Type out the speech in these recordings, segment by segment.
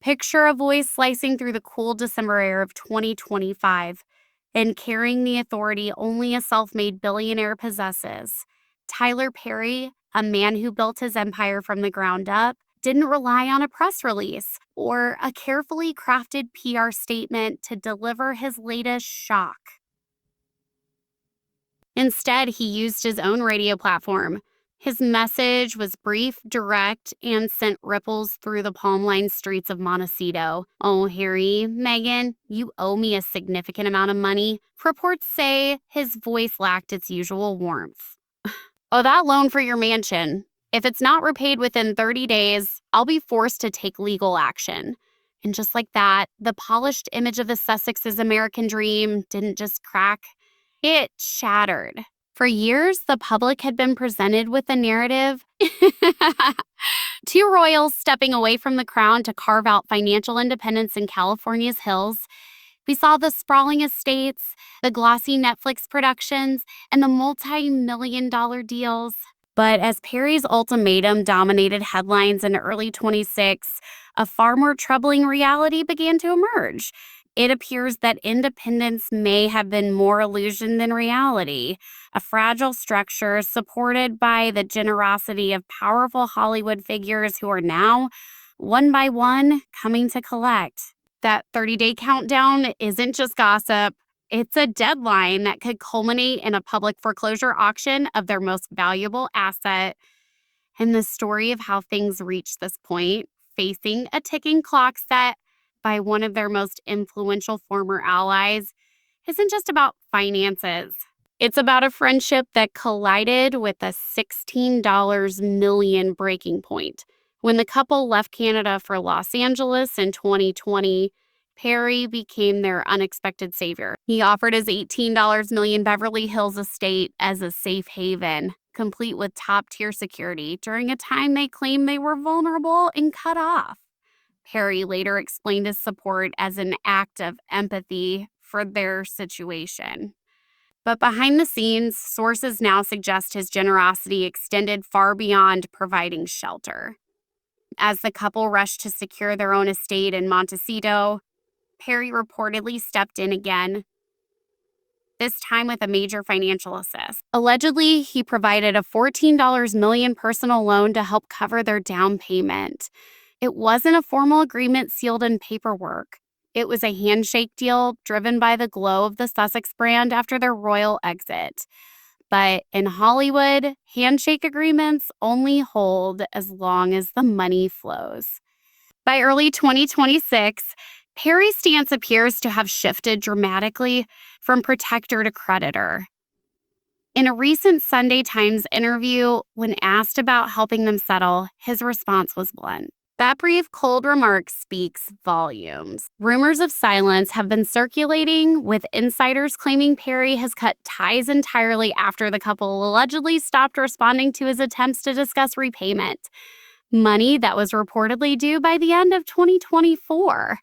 Picture a voice slicing through the cool December air of 2025 and carrying the authority only a self-made billionaire possesses. Tyler Perry, a man who built his empire from the ground up, didn't rely on a press release or a carefully crafted PR statement to deliver his latest shock. Instead, he used his own radio platform. His message was brief, direct, and sent ripples through the palm-lined streets of Montecito. "Oh, Harry, Meghan, you owe me a significant amount of money." Reports say his voice lacked its usual warmth. "Oh, that loan for your mansion. If it's not repaid within 30 days, I'll be forced to take legal action." And just like that, the polished image of the Sussexes' American dream didn't just crack, it shattered. For years, the public had been presented with the narrative two royals stepping away from the crown to carve out financial independence in California's hills. We saw the sprawling estates, the glossy Netflix productions, and the multi-million-dollar deals. But as Perry's ultimatum dominated headlines in early 26, a far more troubling reality began to emerge. It appears that independence may have been more illusion than reality, a fragile structure supported by the generosity of powerful Hollywood figures who are now, one by one, coming to collect. That 30-day countdown isn't just gossip. It's a deadline that could culminate in a public foreclosure auction of their most valuable asset. And the story of how things reached this point, facing a ticking clock set by one of their most influential former allies, isn't just about finances. It's about a friendship that collided with a $16 million breaking point. When the couple left Canada for Los Angeles in 2020, Perry became their unexpected savior. He offered his $18 million Beverly Hills estate as a safe haven, complete with top-tier security during a time they claimed they were vulnerable and cut off. Perry later explained his support as an act of empathy for their situation. But behind the scenes, sources now suggest his generosity extended far beyond providing shelter. As the couple rushed to secure their own estate in Montecito, Perry reportedly stepped in again, this time with a major financial assist. Allegedly, he provided a $14 million personal loan to help cover their down payment. It wasn't a formal agreement sealed in paperwork. It was a handshake deal driven by the glow of the Sussex brand after their royal exit. But in Hollywood, handshake agreements only hold as long as the money flows. By early 2026, Perry's stance appears to have shifted dramatically from protector to creditor. In a recent Sunday Times interview, when asked about helping them settle, his response was blunt. That brief, cold remark speaks volumes. Rumors of silence have been circulating, with insiders claiming Perry has cut ties entirely after the couple allegedly stopped responding to his attempts to discuss repayment, money that was reportedly due by the end of 2024.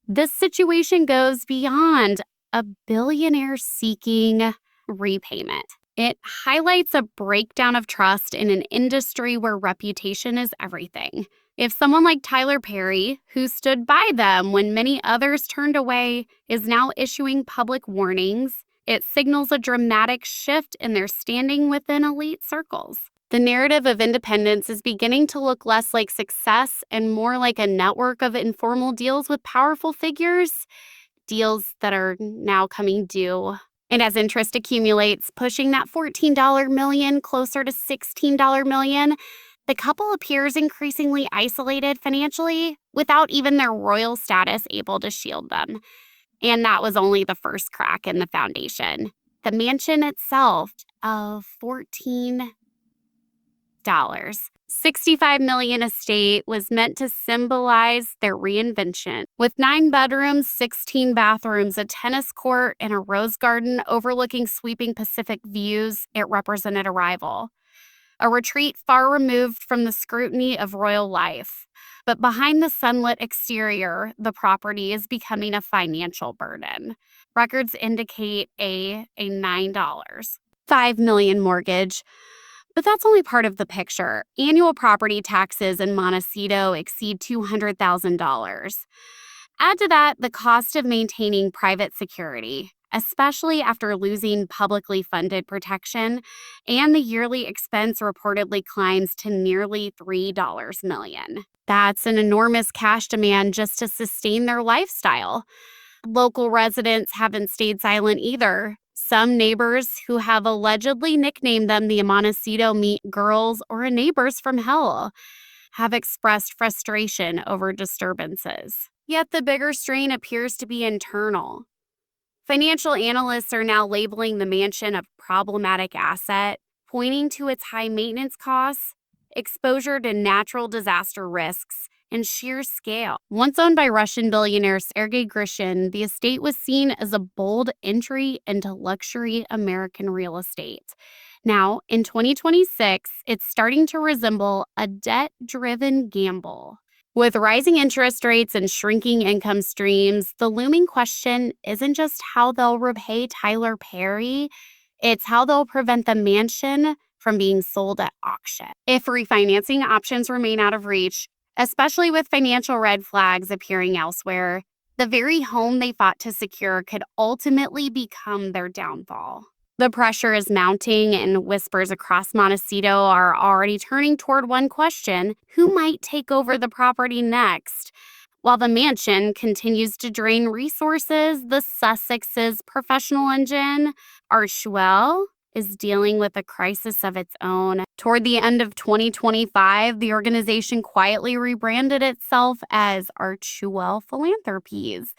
This situation goes beyond a billionaire seeking repayment. It highlights a breakdown of trust in an industry where reputation is everything. If someone like Tyler Perry, who stood by them when many others turned away, is now issuing public warnings, it signals a dramatic shift in their standing within elite circles. The narrative of independence is beginning to look less like success and more like a network of informal deals with powerful figures, deals that are now coming due. And as interest accumulates, pushing that $14 million closer to $16 million, the couple appears increasingly isolated financially without even their royal status able to shield them. And that was only the first crack in the foundation. The mansion itself of $14. $65 million estate was meant to symbolize their reinvention. With 9 bedrooms, 16 bathrooms, a tennis court, and a rose garden overlooking sweeping Pacific views, it represented a rival. A retreat far removed from the scrutiny of royal life. But behind the sunlit exterior, the property is becoming a financial burden. Records indicate a $9.5 million mortgage, But that's only part of the picture. Annual property taxes in Montecito exceed $200,000. Add to that the cost of maintaining private security, especially after losing publicly funded protection, and the yearly expense reportedly climbs to nearly $3 million. That's an enormous cash demand just to sustain their lifestyle. Local residents haven't stayed silent either. Some neighbors who have allegedly nicknamed them the Montecito Meat Girls or Neighbors from Hell have expressed frustration over disturbances. Yet the bigger strain appears to be internal. Financial analysts are now labeling the mansion a problematic asset, pointing to its high maintenance costs, exposure to natural disaster risks, and sheer scale. Once owned by Russian billionaire Sergei Grishin, the estate was seen as a bold entry into luxury American real estate. Now, in 2026, it's starting to resemble a debt-driven gamble. With rising interest rates and shrinking income streams, the looming question isn't just how they'll repay Tyler Perry, it's how they'll prevent the mansion from being sold at auction. If refinancing options remain out of reach, especially with financial red flags appearing elsewhere, the very home they fought to secure could ultimately become their downfall. The pressure is mounting, and whispers across Montecito are already turning toward one question: who might take over the property next? While the mansion continues to drain resources, the Sussexes' professional engine, Archwell, is dealing with a crisis of its own. Toward the end of 2025, the organization quietly rebranded itself as Archewell Philanthropies.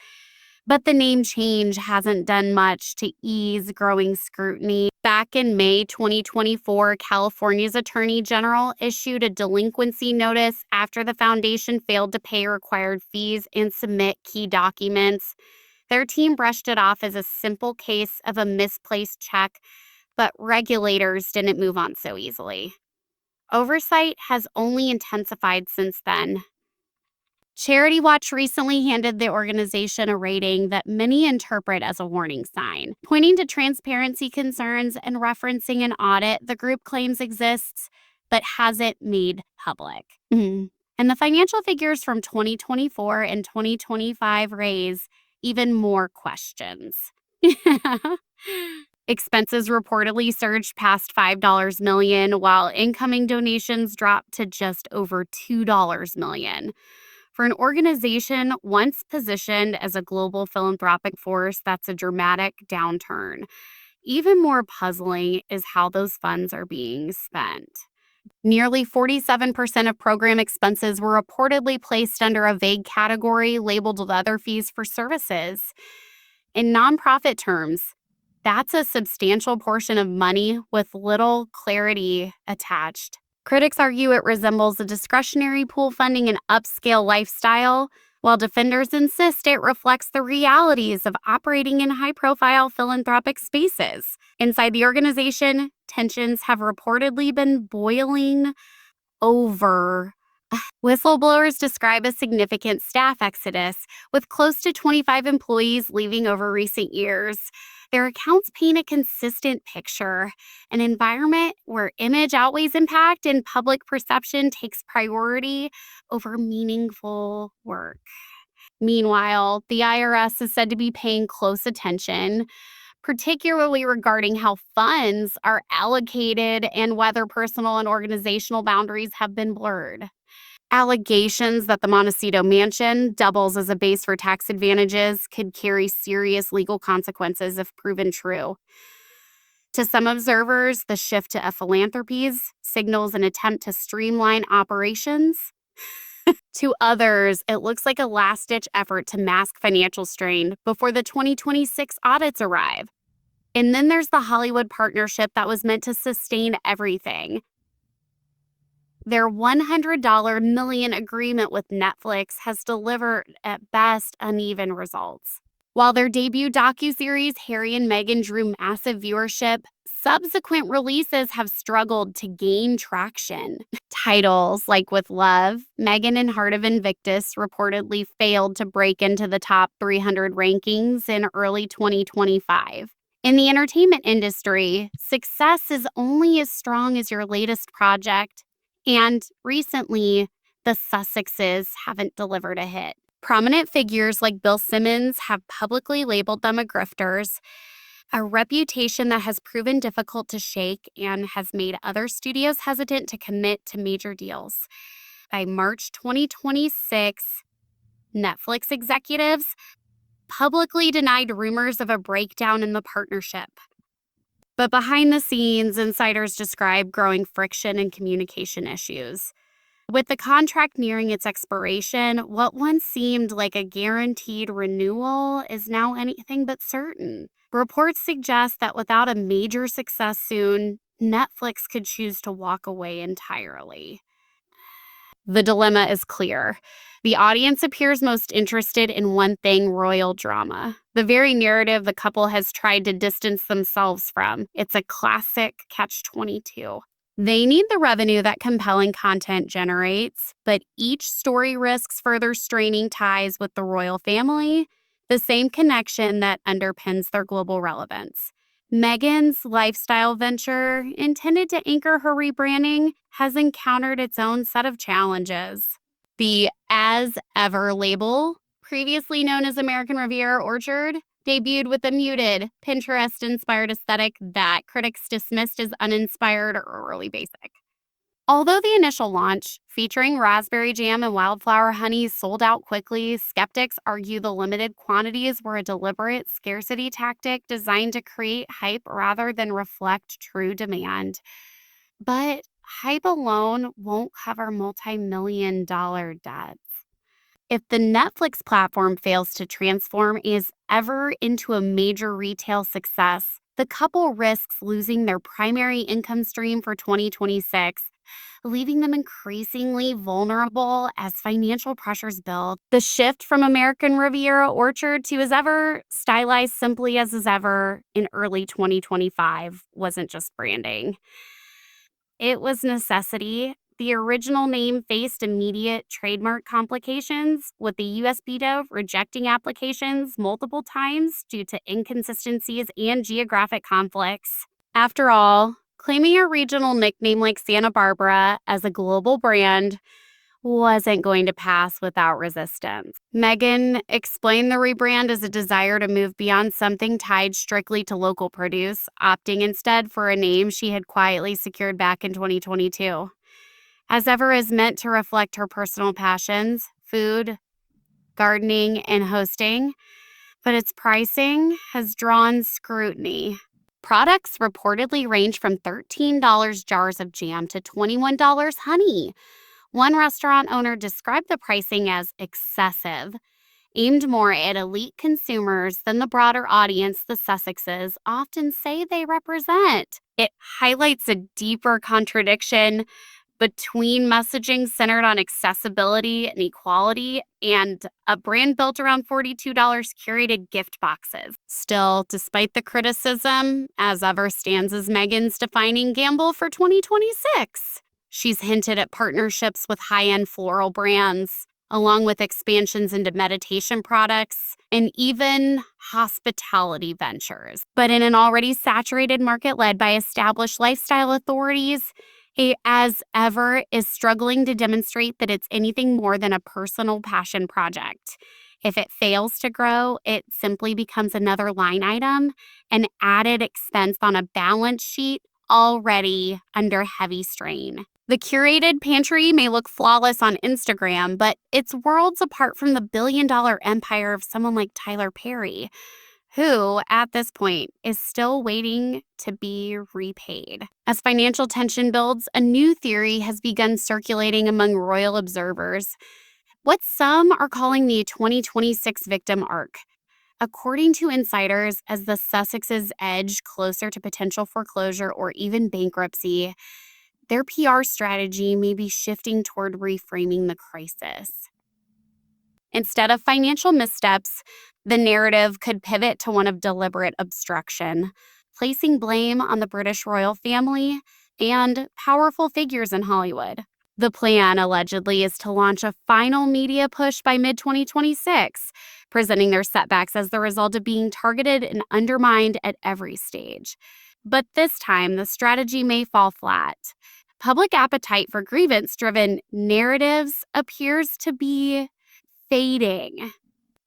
But the name change hasn't done much to ease growing scrutiny. Back in May 2024, California's Attorney General issued a delinquency notice after the foundation failed to pay required fees and submit key documents. Their team brushed it off as a simple case of a misplaced check, but regulators didn't move on so easily. Oversight has only intensified since then. Charity Watch recently handed the organization a rating that many interpret as a warning sign. Pointing to transparency concerns and referencing an audit the group claims exists but hasn't made public. And the financial figures from 2024 and 2025 raise even more questions. Expenses reportedly surged past $5 million, while incoming donations dropped to just over $2 million. For an organization once positioned as a global philanthropic force, that's a dramatic downturn. Even more puzzling is how those funds are being spent. Nearly 47% of program expenses were reportedly placed under a vague category labeled with other fees for services. In nonprofit terms, that's a substantial portion of money with little clarity attached. Critics argue it resembles a discretionary pool funding an upscale lifestyle, while defenders insist it reflects the realities of operating in high-profile philanthropic spaces. Inside the organization, tensions have reportedly been boiling over. Whistleblowers describe a significant staff exodus, with close to 25 employees leaving over recent years. Their accounts paint a consistent picture, an environment where image outweighs impact and public perception takes priority over meaningful work. Meanwhile, the IRS is said to be paying close attention, particularly regarding how funds are allocated and whether personal and organizational boundaries have been blurred. Allegations that the Montecito mansion doubles as a base for tax advantages could carry serious legal consequences if proven true. To some observers, the shift to philanthropies signals an attempt to streamline operations. To others, it looks like a last-ditch effort to mask financial strain before the 2026 audits arrive. And then there's the Hollywood partnership that was meant to sustain everything. Their $100 million agreement with Netflix has delivered, at best, uneven results. While their debut docuseries Harry and Meghan drew massive viewership, subsequent releases have struggled to gain traction. Titles like With Love, Meghan and Heart of Invictus reportedly failed to break into the top 300 rankings in early 2025. In the entertainment industry, success is only as strong as your latest project. And recently, the Sussexes haven't delivered a hit. Prominent figures like Bill Simmons have publicly labeled them grifters, a reputation that has proven difficult to shake and has made other studios hesitant to commit to major deals. By March 2026, Netflix executives publicly denied rumors of a breakdown in the partnership. But behind the scenes, insiders describe growing friction and communication issues. With the contract nearing its expiration, what once seemed like a guaranteed renewal is now anything but certain. Reports suggest that without a major success soon, Netflix could choose to walk away entirely. The dilemma is clear. The audience appears most interested in one thing: royal drama. The very narrative the couple has tried to distance themselves from. It's a classic catch-22. They need the revenue that compelling content generates, but each story risks further straining ties with the royal family, the same connection that underpins their global relevance. Meghan's lifestyle venture, intended to anchor her rebranding, has encountered its own set of challenges. The As Ever label, previously known as American Riviera Orchard, debuted with a muted, Pinterest-inspired aesthetic that critics dismissed as uninspired or overly basic. Although the initial launch, featuring raspberry jam and wildflower honey, sold out quickly, skeptics argue the limited quantities were a deliberate scarcity tactic designed to create hype rather than reflect true demand. But hype alone won't cover multi-million-dollar debts. If the Netflix platform fails to transform As Ever into a major retail success, the couple risks losing their primary income stream for 2026, leaving them increasingly vulnerable as financial pressures build. The shift from American Riviera Orchard to As Ever, stylized simply as Ever in early 2025, wasn't just branding. It was necessity. The original name faced immediate trademark complications, with the USPTO rejecting applications multiple times due to inconsistencies and geographic conflicts. After all, claiming a regional nickname like Santa Barbara as a global brand wasn't going to pass without resistance. Meghan explained the rebrand as a desire to move beyond something tied strictly to local produce, opting instead for a name she had quietly secured back in 2022. As Ever is meant to reflect her personal passions: food, gardening, and hosting, but its pricing has drawn scrutiny. Products reportedly range from $13 jars of jam to $21 honey. One restaurant owner described the pricing as excessive, aimed more at elite consumers than the broader audience the Sussexes often say they represent. It highlights a deeper contradiction between messaging centered on accessibility and equality and a brand built around $42 curated gift boxes. Still, despite the criticism, As Ever stands as Meghan's defining gamble for 2026. She's hinted at partnerships with high-end floral brands, along with expansions into meditation products and even hospitality ventures. But in an already saturated market led by established lifestyle authorities, As Ever is struggling to demonstrate that it's anything more than a personal passion project. If it fails to grow, it simply becomes another line item, an added expense on a balance sheet already under heavy strain. The curated pantry may look flawless on Instagram, but it's worlds apart from the billion-dollar empire of someone like Tyler Perry, who, at this point, is still waiting to be repaid. As financial tension builds, a new theory has begun circulating among royal observers, what some are calling the 2026 victim arc. According to insiders, as the Sussexes edge closer to potential foreclosure or even bankruptcy, their PR strategy may be shifting toward reframing the crisis. Instead of financial missteps, the narrative could pivot to one of deliberate obstruction, placing blame on the British royal family and powerful figures in Hollywood. The plan, allegedly, is to launch a final media push by mid-2026, presenting their setbacks as the result of being targeted and undermined at every stage. But this time, the strategy may fall flat. Public appetite for grievance-driven narratives appears to be fading.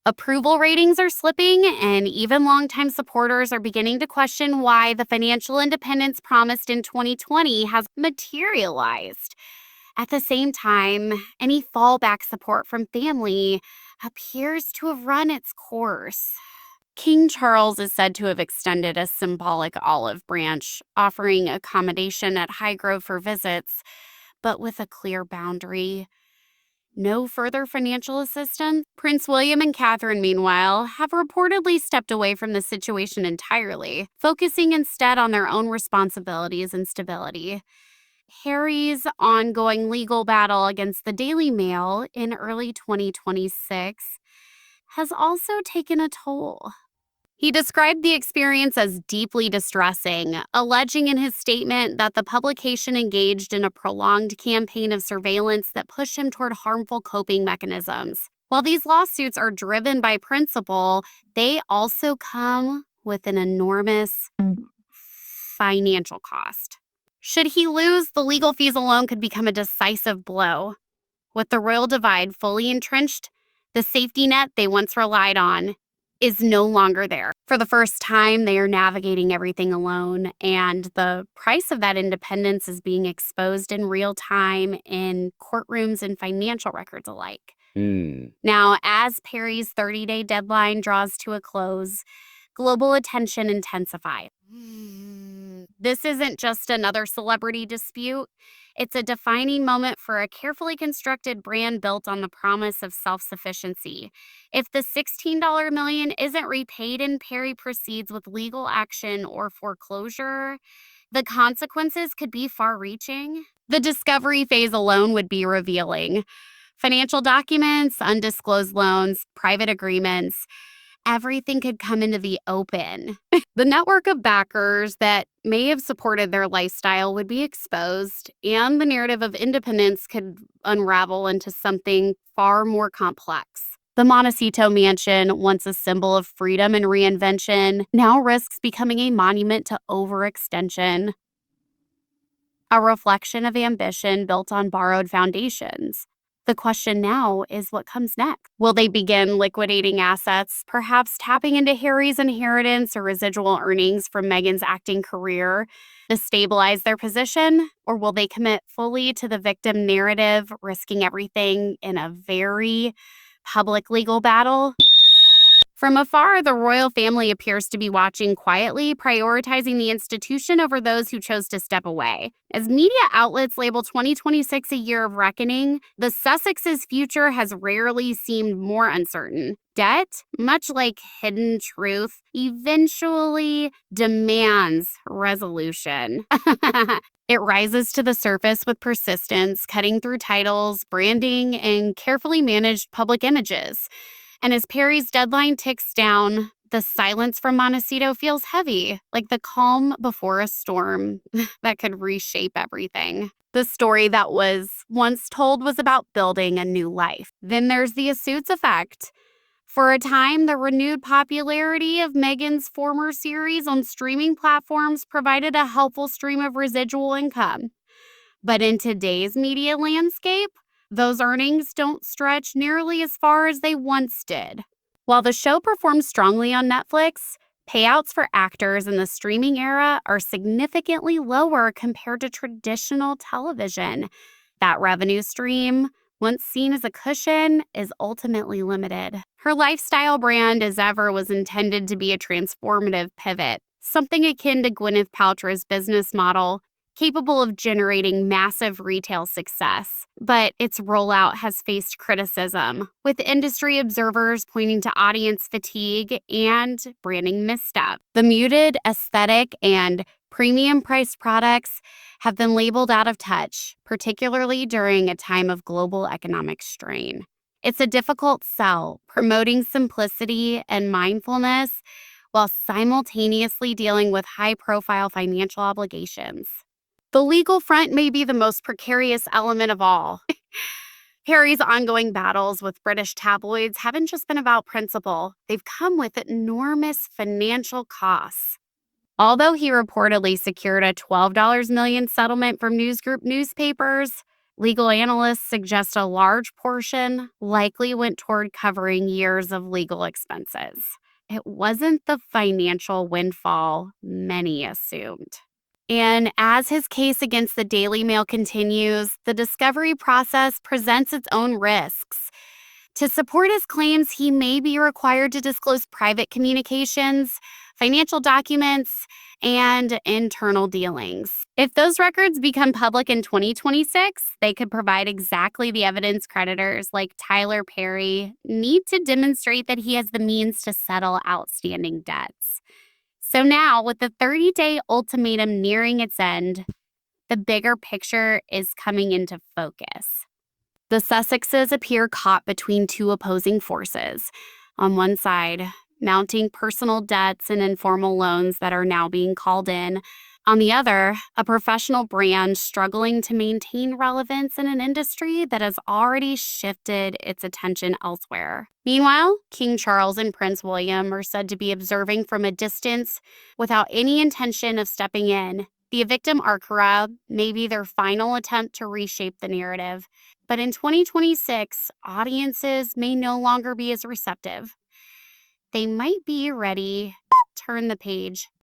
Approval ratings are slipping, and even longtime supporters are beginning to question why the financial independence promised in 2020 has materialized. At the same time, any fallback support from family appears to have run its course. King Charles is said to have extended a symbolic olive branch, offering accommodation at Highgrove for visits, but with a clear boundary. No further financial assistance. Prince William and Catherine, meanwhile, have reportedly stepped away from the situation entirely, focusing instead on their own responsibilities and stability. Harry's ongoing legal battle against the Daily Mail in early 2026 has also taken a toll. He described the experience as deeply distressing, alleging in his statement that the publication engaged in a prolonged campaign of surveillance that pushed him toward harmful coping mechanisms. While these lawsuits are driven by principle, they also come with an enormous financial cost. Should he lose, the legal fees alone could become a decisive blow. With the royal divide fully entrenched, the safety net they once relied on is no longer there. For the first time, they are navigating everything alone, and the price of that independence is being exposed in real time in courtrooms and financial records alike. Now, as Perry's 30-day deadline draws to a close, global attention intensifies. This isn't just another celebrity dispute. It's a defining moment for a carefully constructed brand built on the promise of self-sufficiency. If the $16 million isn't repaid and Perry proceeds with legal action or foreclosure, the consequences could be far-reaching. The discovery phase alone would be revealing. Financial documents, undisclosed loans, private agreements, everything could come into the open. The network of backers that may have supported their lifestyle would be exposed, and the narrative of independence could unravel into something far more complex. The Montecito mansion, once a symbol of freedom and reinvention, now risks becoming a monument to overextension, a reflection of ambition built on borrowed foundations. The question now is what comes next. Will they begin liquidating assets, perhaps tapping into Harry's inheritance or residual earnings from Meghan's acting career to stabilize their position? Or will they commit fully to the victim narrative, risking everything in a very public legal battle? From afar, the royal family appears to be watching quietly, prioritizing the institution over those who chose to step away. As media outlets label 2026 a year of reckoning, the Sussexes' future has rarely seemed more uncertain. Debt, much like hidden truth, eventually demands resolution. It rises to the surface with persistence, cutting through titles, branding, and carefully managed public images. And as Perry's deadline ticks down, the silence from Montecito feels heavy, like the calm before a storm that could reshape everything. The story that was once told was about building a new life. Then there's the Suits effect. For a time, the renewed popularity of Meghan's former series on streaming platforms provided a helpful stream of residual income. But in today's media landscape, those earnings don't stretch nearly as far as they once did. While the show performs strongly on Netflix, payouts for actors in the streaming era are significantly lower compared to traditional television. That revenue stream, once seen as a cushion, is ultimately limited. Her lifestyle brand, as ever, was intended to be a transformative pivot, something akin to Gwyneth Paltrow's business model, capable of generating massive retail success. But its rollout has faced criticism, with industry observers pointing to audience fatigue and branding misstep. The muted aesthetic and premium-priced products have been labeled out of touch, particularly during a time of global economic strain. It's a difficult sell, promoting simplicity and mindfulness while simultaneously dealing with high-profile financial obligations. The legal front may be the most precarious element of all. Harry's ongoing battles with British tabloids haven't just been about principle, they've come with enormous financial costs. Although he reportedly secured a $12 million settlement from Newsgroup newspapers, legal analysts suggest a large portion likely went toward covering years of legal expenses. It wasn't the financial windfall many assumed. And as his case against the Daily Mail continues, the discovery process presents its own risks. To support his claims, he may be required to disclose private communications, financial documents, and internal dealings. If those records become public in 2026, they could provide exactly the evidence creditors like Tyler Perry need to demonstrate that he has the means to settle outstanding debts. So now, with the 30-day ultimatum nearing its end, the bigger picture is coming into focus. The Sussexes appear caught between two opposing forces. On one side, mounting personal debts and informal loans that are now being called in. On the other, a professional brand struggling to maintain relevance in an industry that has already shifted its attention elsewhere. Meanwhile, King Charles and Prince William are said to be observing from a distance without any intention of stepping in. The victim Archewell may be their final attempt to reshape the narrative. But in 2026, audiences may no longer be as receptive. They might be ready to turn the page